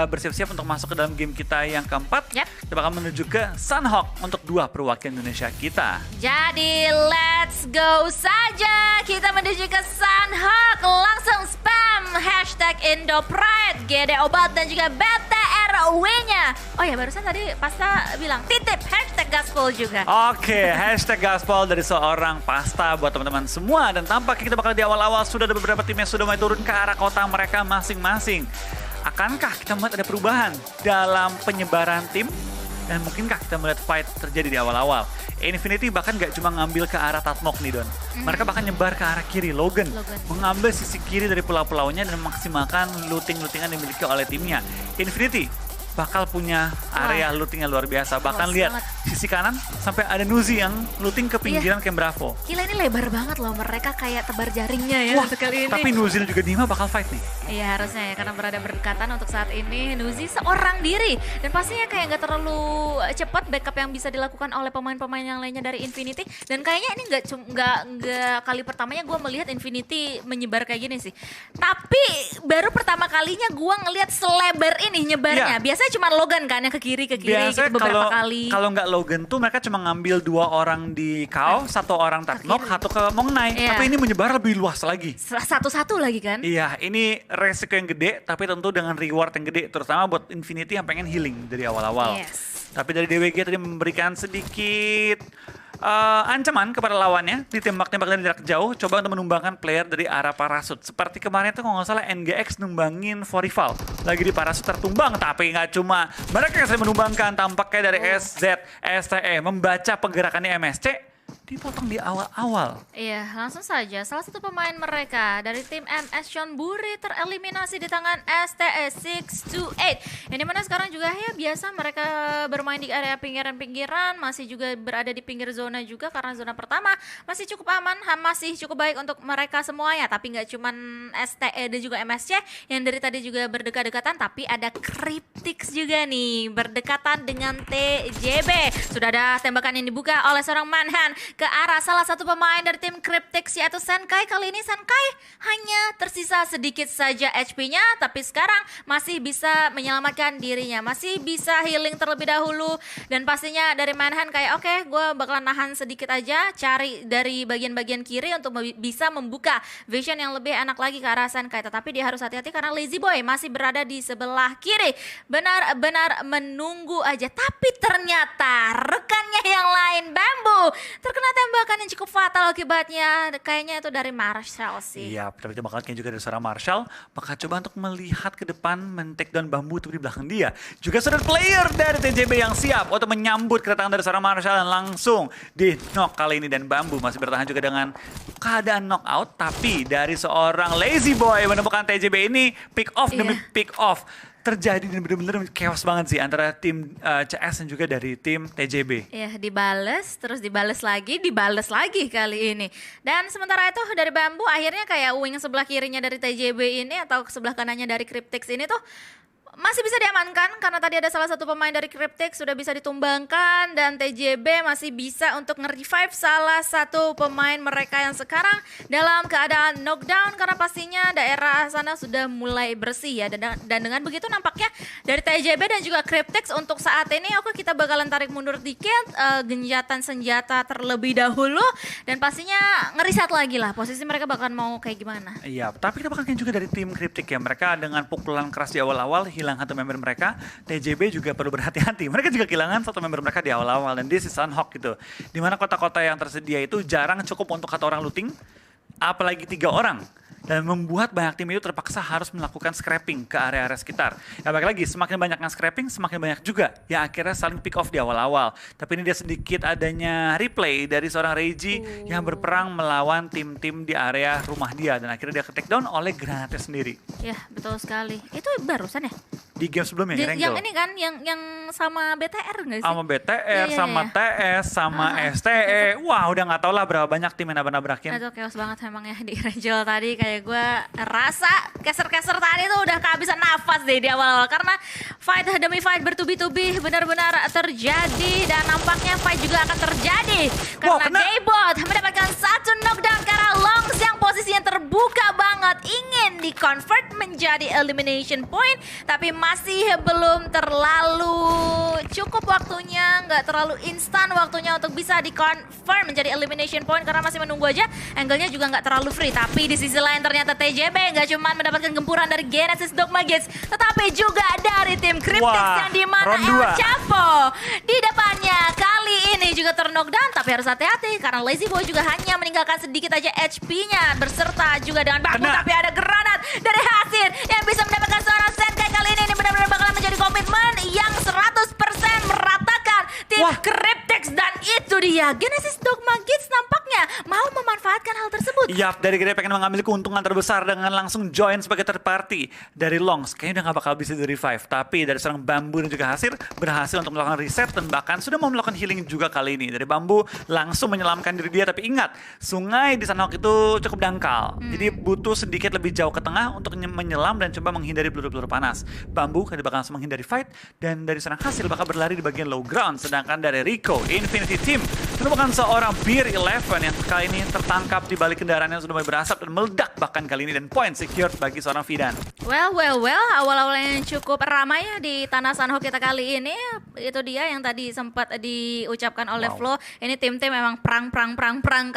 bersiap-siap untuk masuk ke dalam game kita yang keempat. Yap. Kita bakal menuju ke Sunhawk untuk 2 perwakilan Indonesia kita. Jadi let's go saja. Kita menuju ke Sunhawk. Langsung spam hashtag IndoPride, GD Obat dan juga BTRW-nya. Oh ya, barusan tadi Pasta bilang titip hashtag Gaspol juga. Oke, hashtag Gaspol dari seorang Pasta buat teman-teman semua. Dan tampaknya kita bakal di awal-awal sudah ada beberapa tim yang sudah mulai turun ke arah kota mereka masing-masing. Akankah kita melihat ada perubahan dalam penyebaran tim? Dan mungkinkah kita melihat fight terjadi di awal-awal? Infinity bahkan gak cuma ngambil ke arah Tatmok nih Don. Mereka bahkan nyebar ke arah kiri, Logan. Mengambil sisi kiri dari pulau-pulaunya dan memaksimalkan looting-lootingan yang dimiliki oleh timnya. Infinity bakal punya area looting yang luar biasa. Bahkan lihat sisi kanan sampai ada Nuzi yang looting ke pinggiran Camp Bravo. Gila, ini lebar banget loh, mereka kayak tebar jaringnya ya. Wah, kali ini. tapi Nuzi dan juga Dima bakal fight nih. Iya harusnya ya, karena berada berdekatan untuk saat ini. Nuzi seorang diri dan pastinya kayak nggak terlalu cepat backup yang bisa dilakukan oleh pemain-pemain yang lainnya dari Infinity. Dan kayaknya ini nggak kali pertamanya gue melihat Infinity menyebar kayak gini sih. Tapi baru pertama kalinya gue ngelihat selebar ini nyebarnya. Biasanya cuma Logan kan yang ke kiri Biasanya gitu beberapa kali. Kalau nggak Logan tuh mereka cuma ngambil 2 orang di Kao, 1 orang Tatmok, 1 ke Mongnai. Tapi ini menyebar lebih luas lagi. Satu-satu lagi kan? Iya, ini resiko yang gede, tapi tentu dengan reward yang gede, terutama buat Infinity yang pengen healing dari awal-awal. Tapi dari DWG tadi memberikan sedikit ancaman kepada lawannya, ditembak-tembak dari jarak jauh, coba untuk menumbangkan player dari arah parasut. Seperti kemarin tuh kalau nggak salah NGX numbangin Forival, lagi di parasut tertumbang, tapi nggak cuma mereka yang sering menumbangkan, tampaknya dari SZ, STE, membaca pergerakannya MSC, dipotong di awal-awal. Iya, langsung saja. Salah satu pemain mereka dari tim MS Sean Buri tereliminasi di tangan STE 628. Yang dimana sekarang juga ya biasa mereka bermain di area pinggiran-pinggiran, masih juga berada di pinggir zona juga karena zona pertama masih cukup aman, masih cukup baik untuk mereka semuanya. Tapi nggak cuman STE dan juga MSC yang dari tadi juga berdekat-dekatan, tapi ada Cryptix juga nih berdekatan dengan TJB. Sudah ada tembakan yang dibuka oleh seorang Manhan ke arah salah satu pemain dari tim Cryptix yaitu Senkai. Kali ini Senkai hanya tersisa sedikit saja HP-nya, tapi sekarang masih bisa menyelamatkan dirinya, masih bisa healing terlebih dahulu. Dan pastinya dari Manhan kayak oke, gue bakalan nahan sedikit aja, cari dari bagian-bagian kiri untuk bisa membuka vision yang lebih enak lagi ke arah Senkai. Tetapi dia harus hati-hati karena Lazy Boy masih berada di sebelah kiri, benar-benar menunggu aja. Tapi ternyata rekannya yang lain, Bamboo, terkena tembakan yang cukup fatal akibatnya. Kayaknya itu dari Marshall sih. Iya, tapi itu bakal juga dari seorang Marshall. Bakal coba untuk melihat ke depan, men-take down Bambu itu di belakang dia. Juga sudah player dari TJB yang siap untuk menyambut kedatangan dari seorang Marshall dan langsung di knock kali ini. Dan Bambu masih bertahan juga dengan keadaan knockout. Tapi dari seorang Lazy Boy menemukan TJB ini pick off demi pick off. Terjadi dan benar-benar chaos banget sih antara tim CS dan juga dari tim TJB. Ya, dibales, terus dibales lagi kali ini. Dan sementara itu dari Bambu akhirnya kayak wing sebelah kirinya dari TJB ini atau sebelah kanannya dari Cryptix ini tuh masih bisa diamankan karena tadi ada salah satu pemain dari Cryptix sudah bisa ditumbangkan dan TJB masih bisa untuk nge-revive salah satu pemain mereka yang sekarang dalam keadaan knockdown karena pastinya daerah sana sudah mulai bersih ya. Dan dengan begitu nampaknya dari TJB dan juga Cryptix untuk saat ini oke, kita bakalan tarik mundur dikit, genjatan senjata terlebih dahulu dan pastinya ngeriset lagi lah posisi mereka bakalan mau kayak gimana. Iya, tapi kita bakalan juga dari tim Cryptix ya, mereka dengan pukulan keras di awal-awal hilang satu member mereka. TJB juga perlu berhati-hati. Mereka juga kehilangan satu member mereka di awal-awal dan this is Sunhawk gitu. Dimana kota-kota yang tersedia itu jarang cukup untuk 1 orang looting, apalagi 3 orang. Dan membuat banyak tim itu terpaksa harus melakukan scrapping ke area-area sekitar. Ya balik lagi, semakin banyak yang scrapping, semakin banyak juga yang akhirnya saling pick off di awal-awal. Tapi ini dia sedikit adanya replay dari seorang Reiji yang berperang melawan tim-tim di area rumah dia. Dan akhirnya dia ke take down oleh granatnya sendiri. Ya, betul sekali. Itu barusan ya? Di game sebelumnya, yang ini kan, yang sama BTR nggak sih? Sama BTR, sama TS, sama STE. Wah, udah nggak tau lah berapa banyak tim yang nabrak-nabrakin. Itu chaos banget emang ya di Rangel tadi. Kayak gue rasa keser-keser tadi tuh udah kehabisan nafas deh di awal-awal. Karena fight demi fight bertubi-tubi benar-benar terjadi. Dan nampaknya fight juga akan terjadi. Karena Daybot mendapatkan 1 knockdown karena Longs yang posisinya terbuka banget ingin di-convert menjadi elimination point, tapi masih belum terlalu cukup waktunya, nggak terlalu instan waktunya untuk bisa di-confirm menjadi elimination point karena masih menunggu aja. Angle-nya juga nggak terlalu free, tapi di sisi lain ternyata TJB nggak cuma mendapatkan gempuran dari Genesis Dogma Gates, tetapi juga dari tim Cryptix yang dimana El Chapo di depannya kali ini juga ter-knockdown, tapi harus hati-hati karena Lazy Boy juga hanya meninggalkan sedikit aja HP-nya berserta juga dengan baku, tapi ada granat dari Hasir yang bisa mendapatkan seorang Senkai kali ini benar-benar bakalan menjadi komitmen yang 100% meratakan tim Cryptix, dan itu dia Genesis Dogma Gates nampaknya mau memanfaatkan hal tersebut. Yap, dari Gede pengen mengambil keuntungan terbesar dengan langsung join sebagai third party dari Longs. Kayaknya udah gak bakal bisa di revive, tapi dari seorang Bambu dan juga Hasir berhasil untuk melakukan reset dan bahkan sudah mau melakukan healing juga kali ini. Dari Bambu langsung menyelamkan diri dia, tapi ingat, sungai di Sanhok itu cukup dangkal. Jadi butuh sedikit lebih jauh ke tengah untuk menyelam dan coba menghindari peluru-peluru panas. Bambu kan bakal langsung menghindari fight, dan dari seorang Hasir bakal berlari di bagian low ground. Sedangkan dari Rico, Infinity Team merupakan seorang Beer 11 yang kali ini tertangkap di balik kendaraan yang sudah mulai berasap dan meledak bahkan kali ini, dan point secured bagi seorang Fidan. Well, awal-awal yang cukup ramai ya di tanah Sanhok kita kali ini. Itu dia yang tadi sempat diucapkan oleh Flo. Ini tim-tim memang perang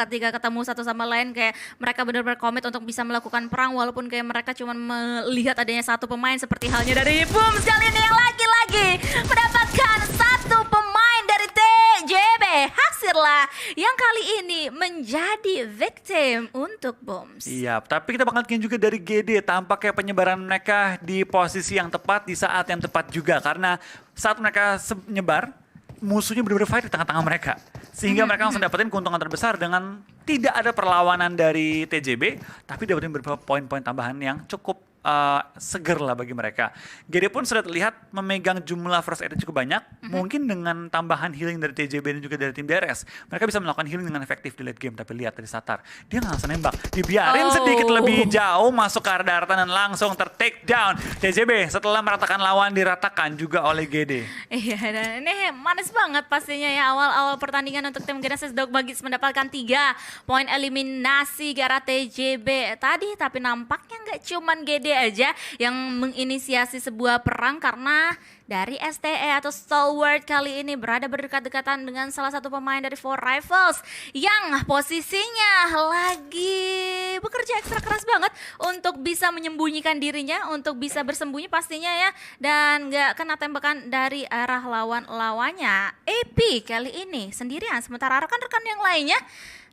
ketika ketemu satu sama lain, kayak mereka benar-benar komit untuk bisa melakukan perang walaupun kayak mereka cuma melihat adanya satu pemain, seperti halnya dari Boom kali ini yang lagi-lagi mendapatkan satu pemain dari TJB. Hasirlah yang kali ini menjadi victim untuk Bombs. Iya, tapi kita bakal lihat juga dari GD. Tampaknya penyebaran mereka di posisi yang tepat, di saat yang tepat juga. Karena saat mereka menyebar, musuhnya benar-benar fight di tengah-tengah mereka. Sehingga mereka langsung dapetin keuntungan terbesar dengan tidak ada perlawanan dari TJB, tapi dapetin beberapa poin-poin tambahan yang cukup seger lah bagi mereka. GD pun sudah terlihat memegang jumlah first aid cukup banyak. Mungkin dengan tambahan healing dari TJB dan juga dari tim DRS, mereka bisa melakukan healing dengan efektif di late game. Tapi lihat dari Satar, dia nggak langsung nembak, dibiarin sedikit lebih jauh masuk ke arah daratan dan langsung ter-take down. TJB setelah meratakan lawan diratakan juga oleh GD. Iya, dan ini manis banget pastinya ya awal-awal pertandingan untuk tim Genesis Dogma Gates mendapatkan 3 poin eliminasi gara TJB tadi, tapi nampaknya nggak cuman GD aja yang menginisiasi sebuah perang, karena dari STE atau Stalwart kali ini berada berdekat-dekatan dengan salah satu pemain dari Four Rivals yang posisinya lagi bekerja ekstra keras banget untuk bisa menyembunyikan dirinya, untuk bisa bersembunyi pastinya ya, dan gak kena tembakan dari arah lawannya. AP kali ini sendirian, sementara rekan-rekan yang lainnya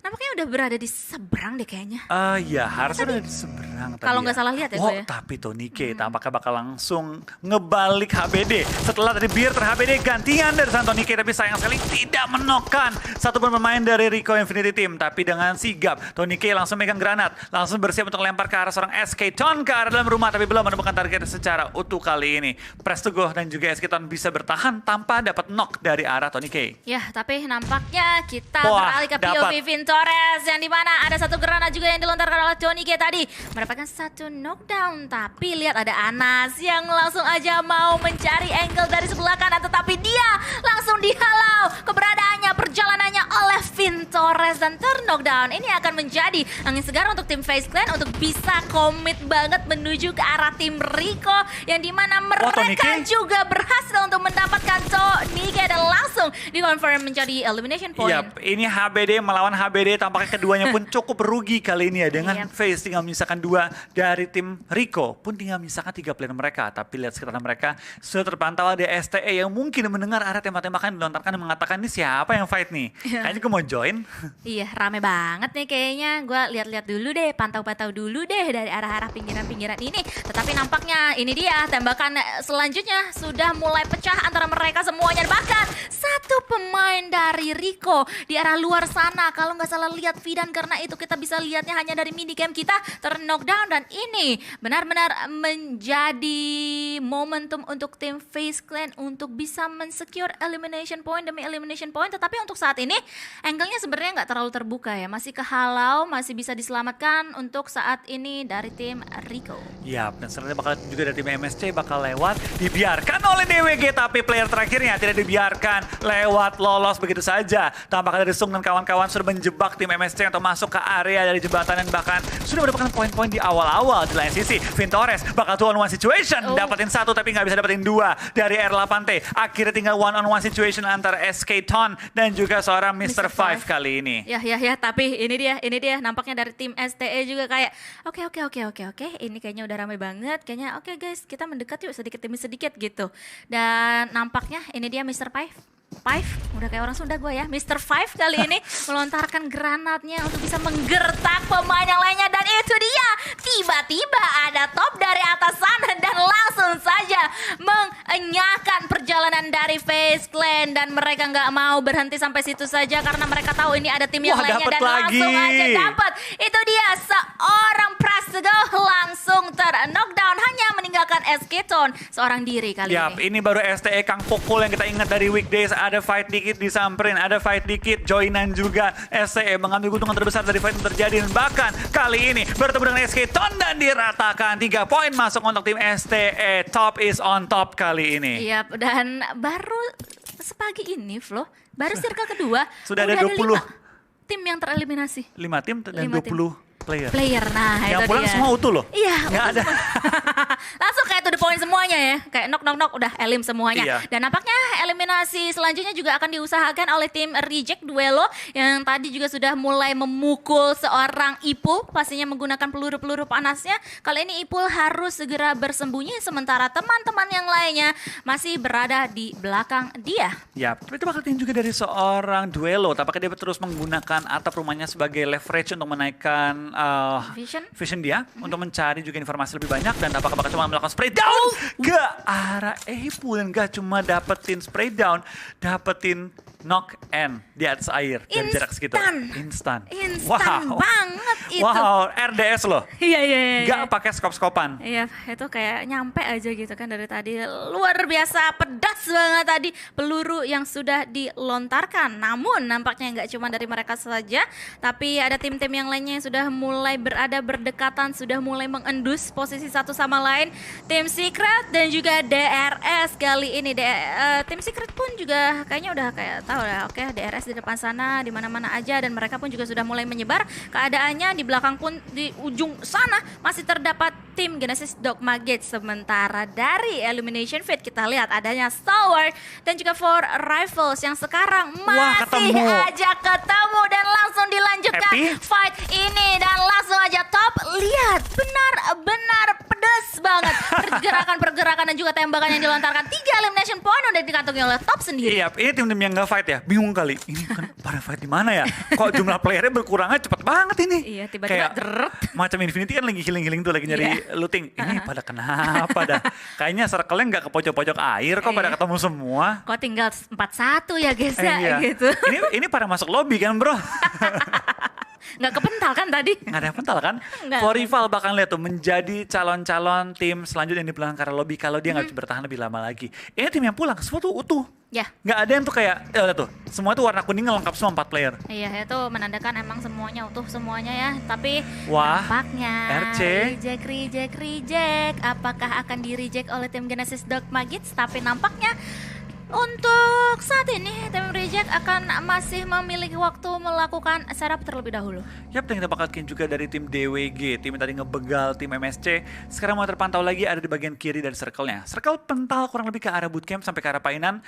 nampaknya udah berada di seberang deh kayaknya. Ya harusnya udah di seberang tadi. Kalau nggak salah lihat ya gue ya. Tapi Tonike tampaknya bakal langsung ngebalik HBD. Setelah tadi Beer ter-HBD gantian dari Tonike, tapi sayang sekali tidak menokkan satupun pemain dari Rico Infinity Team. Tapi dengan sigap, Tonike langsung megang granat, langsung bersiap untuk lempar ke arah seorang SK Ton ke arah dalam rumah, tapi belum menemukan target secara utuh kali ini. Prestogo dan juga SK Ton bisa bertahan tanpa dapat knock dari arah Tonike. Ya, tapi nampaknya kita beralih ke POV Torres yang dimana ada satu granat juga yang dilontarkan oleh Tonike tadi, mendapatkan satu knockdown. Tapi lihat ada Anas yang langsung aja mau mencari angle dari sebelah kanan, tetapi dia langsung dihalau keberadaannya, perjalanannya oleh Vin Torres dan knockdown. Ini akan menjadi angin segar untuk tim FaZe Clan untuk bisa komit banget menuju ke arah tim Rico, yang dimana mereka juga berhasil untuk mendapatkan Tonike dan langsung dikonfirm menjadi elimination point. Yap, ini HBD melawan HBD, tampaknya keduanya pun cukup rugi kali ini ya, dengan FaZe tinggal menyisakan 2 dari tim Rico pun tinggal menyisakan 3 player mereka. Tapi lihat sekitar mereka sudah terpantau ada STE yang mungkin mendengar arah tembak-tembakan dilontarkan dan mengatakan ini siapa yang fight nih. Kayaknya gue mau join. Iya, rame banget nih kayaknya. Gue lihat-lihat dulu deh, pantau-pantau dulu deh dari arah-arah pinggiran-pinggiran ini. Tetapi nampaknya ini dia tembakan selanjutnya sudah mulai pecah antara mereka semuanya. Bahkan satu pemain dari Rico di arah luar sana, kalau nggak salah lihat Fidan, karena itu kita bisa lihatnya hanya dari minicam kita, ter-knockdown. Dan ini benar-benar menjadi momentum untuk tim FaZe Clan untuk bisa mensecure elimination point demi elimination point. Tetapi untuk saat ini angle angle-nya sebenarnya nggak terlalu terbuka ya, masih kehalau, masih bisa diselamatkan untuk saat ini dari tim Rico. Yap, dan selanjutnya bakal juga dari tim MSC bakal lewat, dibiarkan oleh DWG, tapi player terakhirnya tidak dibiarkan lewat lolos begitu saja. Tampaknya dari Sung dan kawan-kawan sudah menjebak tim MSC untuk masuk ke area dari jembatan dan bahkan sudah mendapatkan poin-poin di awal-awal. Di lain sisi, Vintores bakal 2-on-1 situation, dapatin 1 tapi nggak bisa dapetin 2 dari R8T. Akhirnya tinggal 1-on-1 situation antara SK Ton dan juga seorang Mr. Five kali ini. Ya, tapi ini dia nampaknya dari tim STE juga kayak oke, ini kayaknya udah ramai banget, kayaknya oke guys, kita mendekat yuk sedikit demi sedikit gitu. Dan nampaknya ini dia Mr. Five, udah kayak orang Sunda gue ya. Mr. Five kali ini melontarkan granatnya untuk bisa menggertak pemain yang lainnya. Dan itu dia, tiba-tiba ada top dari atas sana dan langsung saja mengenyahkan perjalanan dari FaZe Clan. Dan mereka nggak mau berhenti sampai situ saja karena mereka tahu ini ada tim yang lainnya dan langsung aja dapat. Itu dia, seorang Prasetyo langsung ter-knockdown hanya meninggalkan SK Ton seorang diri kali ini. Ini baru STE Kang Pukul yang kita ingat dari weekdays. Ada fight dikit disamperin, ada fight dikit joinan juga. STE mengambil keuntungan terbesar dari fight yang terjadi. Dan bahkan kali ini bertemu dengan SK Ton dan diratakan 3 poin masuk untuk tim STE. Top is on top kali ini. Iya, dan baru sepagi ini Flo, baru circle kedua. Sudah ada 20 tim yang tereliminasi. 5 tim dan 20 player. Nah yang itu pulang dia. semua utuh loh. Iya, nggak ada. Langsung kayak to the point semuanya ya. Kayak knock udah elim semuanya. Iya. Dan nampaknya eliminasi selanjutnya juga akan diusahakan oleh tim Reject Duelo yang tadi juga sudah mulai memukul seorang Ipul, pastinya menggunakan peluru-peluru panasnya. Kali ini Ipul harus segera bersembunyi sementara teman-teman yang lainnya masih berada di belakang dia. Ya, tapi itu bakal juga dari seorang Duelo. Tampaknya dia terus menggunakan atap rumahnya sebagai leverage untuk menaikkan vision dia untuk mencari juga informasi lebih banyak. Dan apakah bakal cuma melakukan spray down ke arah Ipul dan gak cuma dapetin spray down, dapetin knock and di atas air dari jarak segitu. Instan banget itu. Wow, RDS loh. Iya. Gak pakai skop-skopan. Iya, itu kayak nyampe aja gitu kan dari tadi. Luar biasa pedas banget tadi peluru yang sudah dilontarkan. Namun nampaknya nggak cuma dari mereka saja, tapi ada tim-tim yang lainnya yang sudah mulai berada berdekatan, sudah mulai mengendus posisi satu sama lain. Tim Secret dan juga DRS kali ini. Tim Secret pun juga kayaknya udah kayak tahu ya, oke, DRS di depan sana, di mana-mana aja, dan mereka pun juga sudah mulai menyebar. Keadaannya di belakang pun di ujung sana masih terdapat tim Genesis Dogma Gate. Sementara dari Elimination Fit kita lihat adanya Stalwart dan juga For Rifles yang sekarang masih aja ketemu dan langsung dilanjutkan fight ini dan langsung aja top. Lihat, benar-benar pedes banget pergerakan dan juga tembakan yang dilontarkan. 3 elimination point udah dikantongi oleh top sendiri. Iya, ini tim-tim yang gak fight ya, bingung kali. Ini kan pada fight di mana ya? Kok jumlah playernya berkurangnya cepet banget ini? Iya, tiba-tiba geret. Macam Infinity kan lagi healing tuh, lagi nyari looting. Ini pada kenapa dah? Kayaknya circle-nya gak ke pojok-pojok air, kok pada ketemu semua. Kok tinggal 4-1 ya guys ya, gitu. Ini pada masuk lobby kan bro? Nggak kepental kan tadi? Nggak ada yang pental kan? For Rival bakal lihat tuh menjadi calon-calon tim selanjutnya yang dipulangkan karena lobby kalau dia nggak bertahan lebih lama lagi. Ini tim yang pulang semua tuh utuh. Ya. Nggak ada yang tuh kayak, ya tuh, semua tuh warna kuning lengkap semua 4 player. Iya, itu menandakan emang semuanya utuh semuanya ya. Tapi wah, nampaknya RC reject. Apakah akan di reject oleh tim Genesis Dogma Gate? Tapi nampaknya untuk saat ini tim Reject akan masih memiliki waktu melakukan setup terlebih dahulu. Yap, dan kita bakal juga dari tim DWG, tim yang tadi ngebegal tim MSC. Sekarang mau terpantau lagi ada di bagian kiri dari circle-nya. Circle pental kurang lebih ke arah bootcamp sampai ke arah Painan,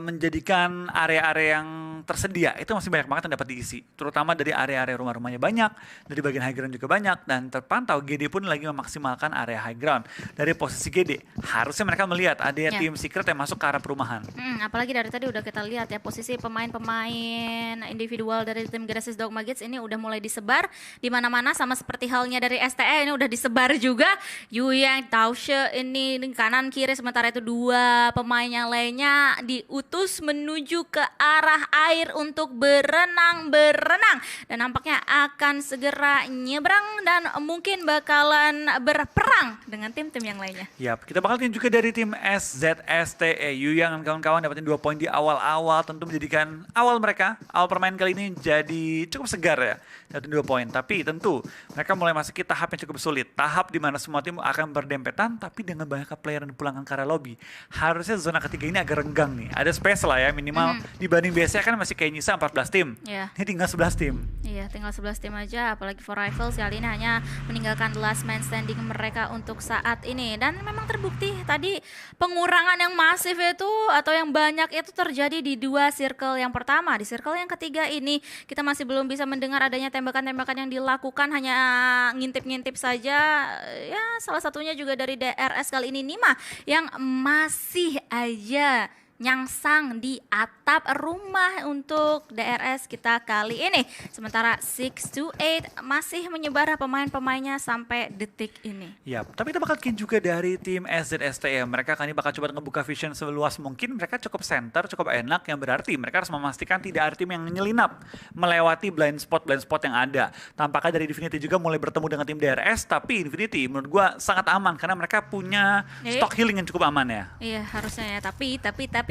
menjadikan area-area yang tersedia itu masih banyak banget yang dapat diisi. Terutama dari area-area rumah-rumahnya banyak, dari bagian high ground juga banyak, dan terpantau GD pun lagi memaksimalkan area high ground. Dari posisi GD, harusnya mereka melihat ada tim Secret yang masuk ke arah perumahan. Apalagi dari tadi udah kita lihat ya posisi pemain-pemain individual dari tim Genesis Dogma Gates ini udah mulai disebar di mana-mana, sama seperti halnya dari STE ini udah disebar juga. Yuyang, Taushe ini kanan kiri, sementara itu 2 pemain yang lainnya diutus menuju ke arah air untuk berenang dan nampaknya akan segera nyebrang dan mungkin bakalan berperang dengan tim-tim yang lainnya. Yap, kita bakal lihat juga dari tim SZSTE. Yuyang Yang kawan-kawan dapetin 2 poin di awal-awal tentu menjadikan awal permainan kali ini jadi cukup segar ya. Dapetin 2 poin, tapi tentu mereka mulai masuk ke tahap yang cukup sulit. Tahap di mana semua tim akan berdempetan, tapi dengan banyak player yang dipulangkan ke arah lobby. Harusnya zona ketiga ini agak renggang nih. Ada space lah ya minimal dibanding biasanya kan masih kayak nyisa 14 tim. Ini tinggal 11 tim. Iya, tinggal 11 tim aja, apalagi for Rivals kali ini hanya meninggalkan last man standing mereka untuk saat ini. Dan memang terbukti tadi pengurangan yang masif itu atau yang banyak itu terjadi di 2 circle yang pertama. Di circle yang ketiga ini kita masih belum bisa mendengar adanya tembakan-tembakan yang dilakukan, hanya ngintip-ngintip saja. Ya, salah satunya juga dari DRS kali ini Nima yang masih aja nyangsang di atap rumah untuk DRS kita kali ini. Sementara 628 masih menyebar pemain-pemainnya sampai detik ini. Ya, tapi kita bakal bikin juga dari tim SZSTM. Mereka kali ini bakal coba ngebuka vision seluas mungkin. Mereka cukup center, cukup enak, yang berarti mereka harus memastikan tidak ada tim yang menyelinap melewati blind spot yang ada. Tampaknya dari Infinity juga mulai bertemu dengan tim DRS, tapi Infinity menurut gua sangat aman karena mereka punya stok healing yang cukup aman ya. Iya, harusnya ya. Tapi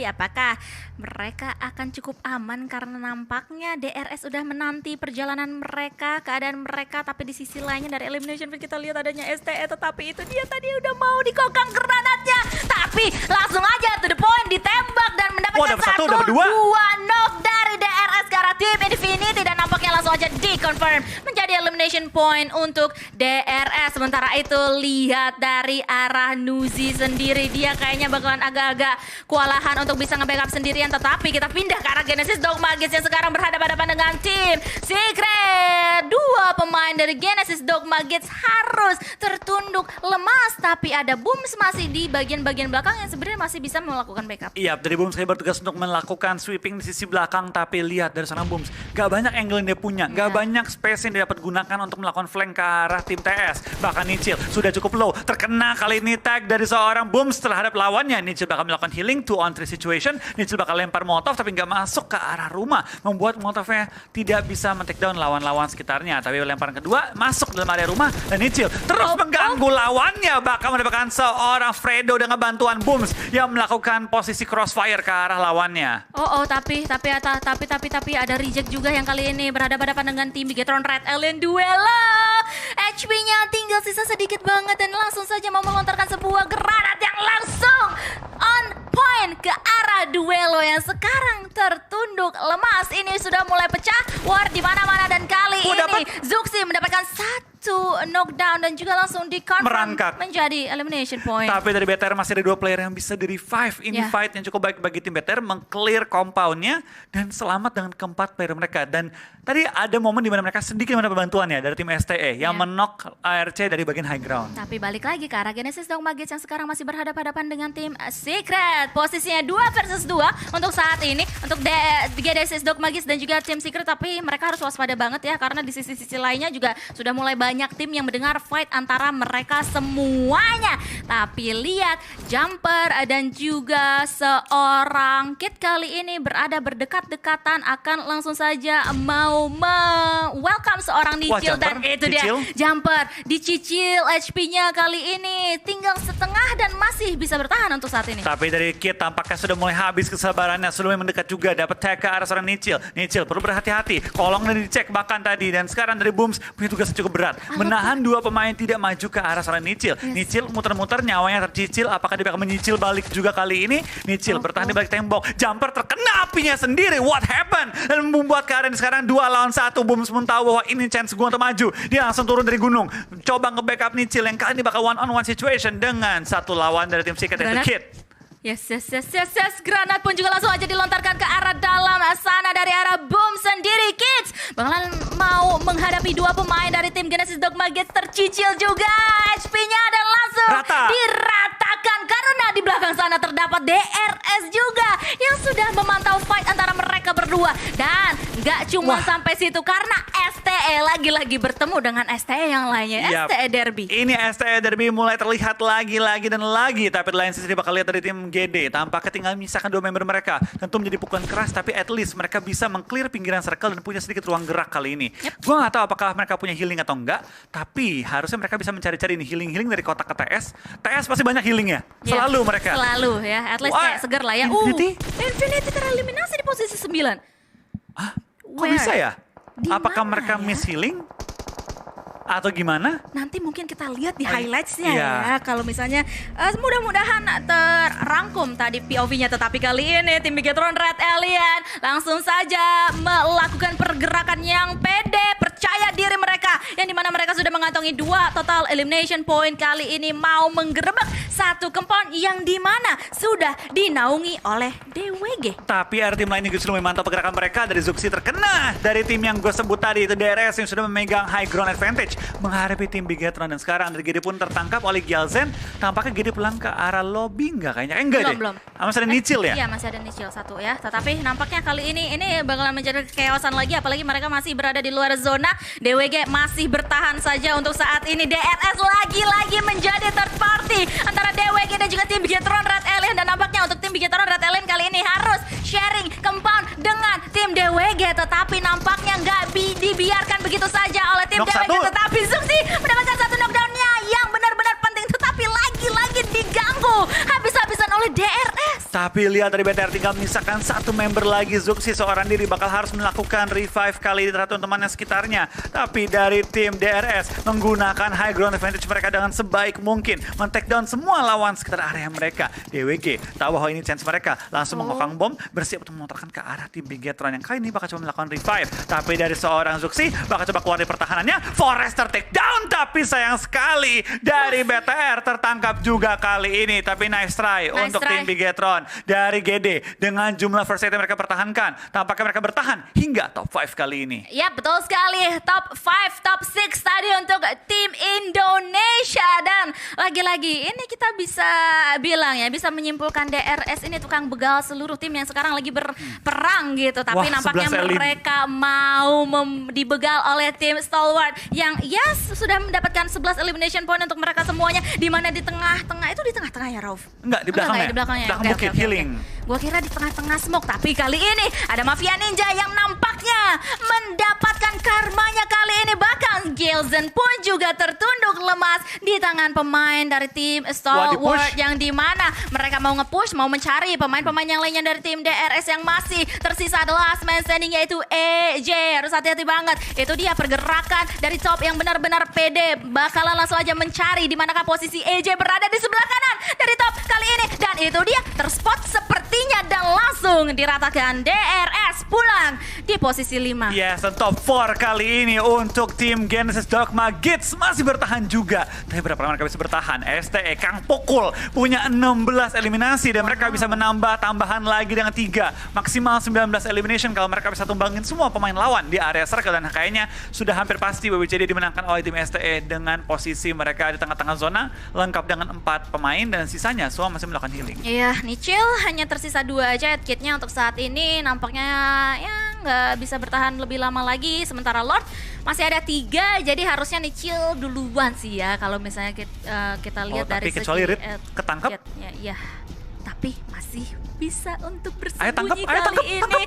apakah mereka akan cukup aman karena nampaknya DRS udah menanti perjalanan mereka, keadaan mereka, tapi di sisi lainnya dari Elimination Pit kita lihat adanya STE, tetapi itu dia tadi udah mau dikokang granatnya, tapi langsung aja to the point ditembak dan mendapatkan satu, dua knock dari DRS ke arah tim Infinity dan nampaknya langsung aja di-confirm menjadi elimination point untuk DRS. Sementara itu lihat dari arah Nuzi sendiri, dia kayaknya bakalan agak-agak kewalahan untuk bisa nge-backup sendirian, tetapi kita pindah ke arah Genesis Dogmagic yang sekarang berhadapan-hadapan dengan tim Secret. 2 pemain dari Genesis Dogmagic harus tertunduk lemas, tapi ada Booms masih di bagian-bagian belakang yang sebenarnya masih bisa melakukan backup. Iya, dari Booms kayak bertugas untuk melakukan sweeping di sisi belakang, tapi lihat dari sana Booms gak banyak angle yang dia punya, gak banyak space yang dia dapat gunakan untuk melakukan flank ke arah tim TS. Bahkan Nichil sudah cukup low, terkena kali ini tag dari seorang Booms terhadap lawannya. Nichil bakal melakukan healing 2-on-3 situation. Nichil bakal lempar molotov tapi nggak masuk ke arah rumah, membuat molotovnya tidak bisa men-take down lawan-lawan sekitarnya. Tapi lemparan kedua masuk dalam area rumah dan Nichil terus mengganggu lawannya, bahkan mendapatkan seorang Fredo dengan bantuan Booms yang melakukan posisi crossfire ke arah lawannya. Tapi ada reject juga yang kali ini berhadapan-hadapan dengan tim Bigetron Red Alien Duelo. HP-nya tinggal sisa sedikit banget dan langsung saja mau melontarkan sebuah granat yang langsung on point ke arah Duelo yang sekarang tertunduk lemas. Ini sudah mulai pecah war di mana-mana dan kali ini Zuxi mendapatkan 1 knockdown dan juga langsung di-confirm menjadi elimination point. Tapi dari BTR masih ada 2 player yang bisa di-revive. Ini fight yang cukup baik bagi tim BTR, meng-clear compound-nya dan selamat dengan keempat player mereka. Dan tadi ada momen di mana mereka sedikit mendapat bantuannya dari tim STE yang menok ARC dari bagian high ground. Tapi balik lagi ke arah Genesis Dogmagic yang sekarang masih berhadapan-hadapan dengan tim Secret. Posisinya 2 versus 2 untuk saat ini untuk Genesis Dogmagic dan juga tim Secret, tapi mereka harus waspada banget ya karena di sisi-sisi lainnya juga sudah mulai banyak tim yang mendengar fight antara mereka semuanya. Tapi lihat Jumper dan juga seorang Kid kali ini berada berdekat-dekatan akan langsung saja mau welcome seorang Nichil dan itu dia Jumper dicicil HP-nya kali ini tinggal setengah dan masih bisa bertahan untuk saat ini. Tapi dari Kid tampaknya sudah mulai habis kesabarannya, sudah mendekat juga dapat tag ke arah seorang Nichil. Nichil perlu berhati-hati, kolongnya dicek bahkan tadi, dan sekarang dari Booms punya tugas yang cukup berat. Menahan 2 pemain tidak maju ke arah seorang Nichil. Nichil muter-muter, nyawanya tercicil. Apakah dia bakal menyicil balik juga kali ini? Nichil bertahan di balik tembok. Jumper terkena apinya sendiri. What happened? Dan membuat keadaan sekarang 2 lawan 1. Booms pun tahu bahwa ini chance gue untuk maju. Dia langsung turun dari gunung. Coba nge-backup Nichil yang kali ini bakal one-on-one situation dengan 1 lawan dari tim Secret yaitu Kid. Yes. Granat pun juga langsung aja dilontarkan ke arah dalam sana dari arah Boom sendiri. Kids bakalan mau menghadapi 2 pemain dari tim Genesis Dogmagic, tercicil juga HP-nya dan langsung diratakan karena di belakang sana terdapat DRS juga yang sudah memantau fight antara mereka berdua dan Gak cuma sampai situ karena STE lagi-lagi bertemu dengan STE yang lainnya. Yap. STE Derby. Ini STE Derby mulai terlihat lagi dan lagi. Tapi di lain sisi bakal lihat dari tim GD. Tampaknya tinggal menyisakan 2 member mereka. Tentu menjadi pukulan keras, tapi at least mereka bisa meng-clear pinggiran circle dan punya sedikit ruang gerak kali ini. Gue gak tahu apakah mereka punya healing atau enggak. Tapi harusnya mereka bisa mencari-cari nih healing-healing dari kotak ke TS. TS pasti banyak healingnya. Selalu mereka. Selalu ya. At least kayak seger lah ya. Infinity tereliminasi di posisi 9. Hah? Kok bisa ya? Apakah mereka miss healing? Atau gimana? Nanti mungkin kita lihat di highlights-nya iya. ya. Kalau misalnya mudah-mudahan terangkum tadi POV-nya. Tetapi kali ini tim Bigetron Red Alien langsung saja melakukan pergerakan yang pede, percaya diri mereka. Yang dimana mereka sudah mengantongi 2 total elimination point. Kali ini mau menggerebek satu compound yang dimana sudah dinaungi oleh DWG. Tapi ada tim lain yang justru memantau pergerakan mereka. Dari Zuxi terkena dari tim yang gue sebut tadi, itu DRS yang sudah memegang high ground advantage menghadapi tim Bigetron. Dan sekarang dari GD pun tertangkap oleh Gyalzen. Tampaknya GD pulang ke arah lobby nggak kayaknya? Enggak deh. Belum. Masih ada Nichil ya? Iya, masih ada Nichil 1 ya. Tetapi nampaknya kali ini bakalan menjadi keosan lagi. Apalagi mereka masih berada di luar zona. DWG masih bertahan saja untuk saat ini. DRS lagi-lagi menjadi third party antara DWG dan juga tim Bigetron Red Alien. Dan nampaknya untuk tim Bigetron Red Alien kali ini harus sharing compound dengan tim DWG. Tetapi nampaknya nggak dibiarkan begitu saja oleh tim DWG. Tetapi Zuxi mendapatkan satu knockdown-nya yang benar-benar penting. Tetapi lagi-lagi diganggu habis-habisan oleh DRS. Tapi lihat dari BTR tinggal menyisakan 1 member lagi. Zuxi seorang diri bakal harus melakukan revive kali ini terhadap temannya sekitarnya. Tapi dari tim DRS menggunakan high ground advantage mereka dengan sebaik mungkin. Men-take down semua lawan sekitar area mereka. DWG tahu bahwa ini chance mereka. Langsung mengokang bom, bersiap untuk memutarkan ke arah tim Bigetron yang kali ini bakal coba melakukan revive. Tapi dari seorang Zuxi bakal coba keluar dari pertahanannya. Forester take down, tapi sayang sekali dari BTR tertangkap juga kali ini. Tapi nice try untuk tim Bigetron. Dari GD dengan jumlah first item mereka pertahankan. Tampaknya mereka bertahan hingga top 5 kali ini. Ya betul sekali, top 5, top 6 tadi untuk tim Indonesia. Dan lagi-lagi ini kita bisa bilang ya, bisa menyimpulkan DRS ini tukang begal seluruh tim yang sekarang lagi berperang gitu. Tapi nampaknya mereka mau dibegal oleh tim Stalwart yang sudah mendapatkan 11 elimination point untuk mereka semuanya. Dimana di tengah-tengah, itu di tengah-tengah ya Rauf? Enggak, di belakangnya. Di belakangnya. Belakang bukit healing. Gue kira di tengah-tengah smoke, tapi kali ini ada Mafia Ninja yang nampaknya mendapatkan karmanya kali ini. Bahkan Gyalzen pun juga tertunduk lemas di tangan pemain dari tim Stalwart yang dimana mereka mau nge-push, mau mencari pemain-pemain yang lainnya dari tim DRS yang masih tersisa. The last man standing yaitu EJ. Harus hati-hati banget. Itu dia pergerakan dari top yang benar-benar pede. Bakalan langsung aja mencari di manakah posisi EJ berada di sebelah kanan dari top kali ini. Dan itu dia terspot sepertinya dan langsung diratakan. DRS pulang di posisi 5. Yes, dan top 4 kali ini untuk tim Genesis Dogma. Gits masih bertahan juga. Tapi berapa lama mereka bisa bertahan? STE Kang Pukul punya 16 eliminasi dan mereka bisa menambah tambahan lagi dengan 3. Maksimal 19 elimination kalau mereka bisa tumbangin semua pemain lawan di area circle. Dan kayaknya sudah hampir pasti WWJD dimenangkan oleh tim STE dengan posisi mereka di tengah-tengah zona lengkap dengan 4 pemain dan sisanya semua masih melakukan healing. Iya, Nichil hanya tersisa 2 aja kitnya untuk saat ini. Nampaknya ya nggak bisa bertahan lebih lama lagi. Sementara Lord masih ada 3, jadi harusnya Nichil duluan sih ya. Kalau misalnya kita lihat dari segi kecuali Rit ketangkap. Ya, tapi masih bisa untuk bersembunyi ayo tangkap, kali ini.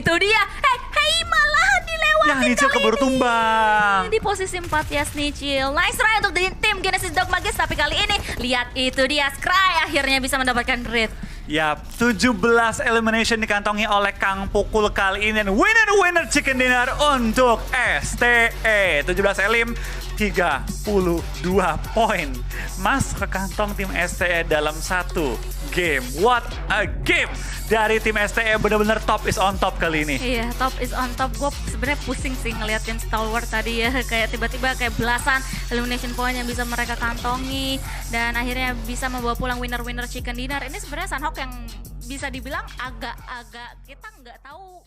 Itu dia. Hey, malahan dilewatin. Ya, Nichil keburu tumbang. Di posisi 4 ya Nichil. Nice try untuk tim Genesis Dogma guys. Tapi kali ini lihat itu dia, Scry akhirnya bisa mendapatkan red. Ya, 17 elimination dikantongi oleh Kang Pukul kali ini. Dan winner chicken dinner untuk STE. 17 elim, 32 poin. Mas ke kantong tim STE dalam 1 game. What a game! Dari tim STE benar-benar top is on top kali ini. Iya, top is on top. Gue sebenarnya pusing sih ngeliat tim Stalwart tadi ya. Kayak tiba-tiba kayak belasan elimination point yang bisa mereka kantongi. Dan akhirnya bisa membawa pulang winner chicken dinner. Ini sebenarnya Sunhawk yang bisa dibilang agak-agak kita nggak tahu